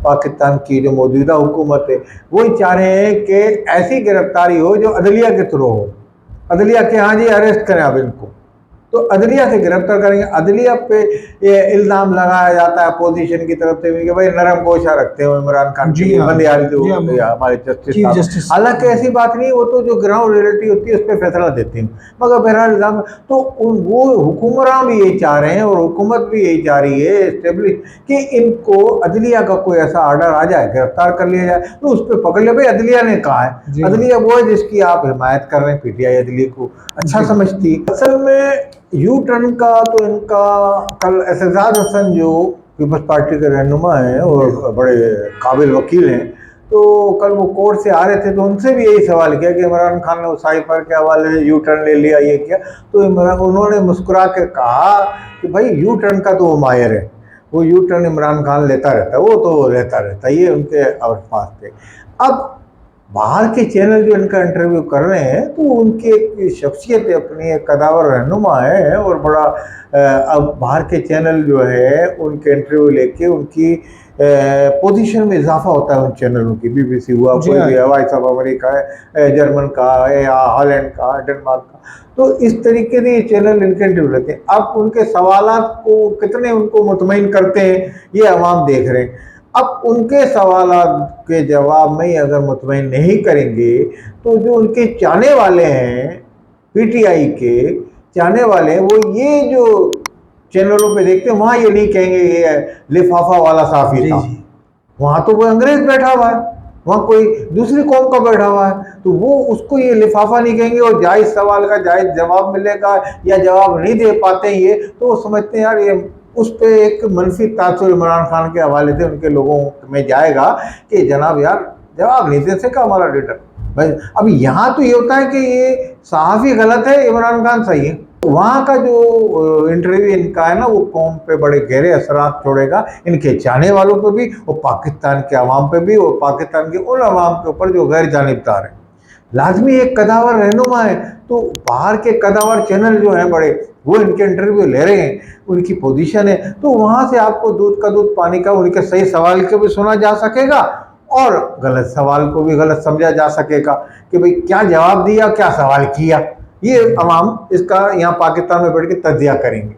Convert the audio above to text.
पाकिस्तान की जो मौजूदा हुकूमत है वो ही चाह रहे हैं कि ऐसी गिरफ्तारी हो जो अदलिया के थ्रू हो, अदलिया के हाँ जी अरेस्ट करें अब इनको, तो अदलिया से गिरफ्तार करेंगे। अदलिया पे ये इल्ज़ाम लगाया जाता है अपोजिशन की तरफ से कि भाई नरम गोशा रखते हो इमरान खान जी की हाँ, बंदियाल जो जी हाँ, हमारे जस्टिस चीफ साहब। जस्टिस। हालांकि ऐसी बात नहीं, वो तो जो ग्राउंड रियलिटी होती है उस पर फैसला देते हैं, मगर बहरहाल इल्ज़ाम तो वो हुक्मरान भी यही चाह रहे हैं और हुकूमत भी यही चाह रही है इस्टेब्लिश कि इनको अदलिया का कोई ऐसा ऑर्डर आ जाए, गिरफ्तार कर लिया जाए तो उस पर पकड़ ले। भाई अदलिया ने कहा है, जी हाँ। अदलिया वो है जिसकी आप हिमायत कर रहे हैं, पीटीआई अदलिया को अच्छा जी। समझती है। असल में यू टर्न का तो इनका कल एहसास हसन जो पीपल्स पार्टी के रहनुमा हैं और बड़े काबिल वकील हैं, तो कल वो कोर्ट से आ रहे थे तो उनसे भी यही सवाल किया कि इमरान खान ने साइफर के हवाले से यू टर्न ले लिया, ये किया, तो उन्होंने मुस्कुरा के कहा कि भाई यू टर्न का तो वो माहिर है, वो यू टर्न इमरान खान लेता रहता है, वो तो लेता रहता है, ये उनके अल्फाज थे। अब बाहर के चैनल जो इनका इंटरव्यू कर रहे हैं तो उनकी एक शख्सियत है, अपनी एक कदावर रहनुमा है और बड़ा अब बाहर के चैनल जो है उनके इंटरव्यू लेके उनकी पोजीशन में इजाफा होता है उन चैनलों की। बीबीसी हुआ, कोई भी वॉइस ऑफ अमेरिका है, जर्मन का है या हॉलैंड का, डेनमार्क का, तो इस तरीके से ये चैनल इनके इंटरव्यू लेते हैं। अब उनके सवालात को कितने उनको मुतमईन करते हैं ये अवाम देख रहे हैं। अब उनके सवालात के जवाब में ही अगर मुतमईन नहीं करेंगे तो जो उनके चाहने वाले हैं, पीटीआई के चाहने वाले हैं, वो ये जो चैनलों पे देखते हैं वहाँ ये नहीं कहेंगे ये लिफाफा वाला साफी था, वहाँ तो वो अंग्रेज बैठा हुआ है, वहाँ कोई दूसरी कौम का बैठा हुआ है, तो वो उसको ये लिफाफा नहीं कहेंगे और जायज़ सवाल का जायज़ जवाब मिलेगा या जवाब नहीं दे पाते ये, तो वो समझते हैं यार ये उस पर एक मनफी तासुर इमरान खान के हवाले से उनके लोगों में जाएगा कि जनाब यार जवाब नहीं दे सका हमारा लीडर। भाई अब यहाँ तो ये होता है कि ये सहाफ़ी गलत है, इमरान खान सही है। वहाँ का जो इंटरव्यू इनका है ना वो कौम पे बड़े गहरे असरात छोड़ेगा, इनके चाहने वालों पे भी और पाकिस्तान के अवाम पे भी और पाकिस्तान के उन अवाम के ऊपर जो गैर जानिबदार है। लाजमी एक कदावर रहनुमा है, तो बाहर के कदावर चैनल जो हैं बड़े वो इनके इंटरव्यू ले रहे हैं, उनकी पोजीशन है, तो वहाँ से आपको दूध का दूध पानी का, उनके सही सवाल को भी सुना जा सकेगा और गलत सवाल को भी गलत समझा जा सकेगा कि भाई क्या जवाब दिया, क्या सवाल किया। ये अवाम इसका यहाँ पाकिस्तान में बैठ के तज्जिया करेंगे।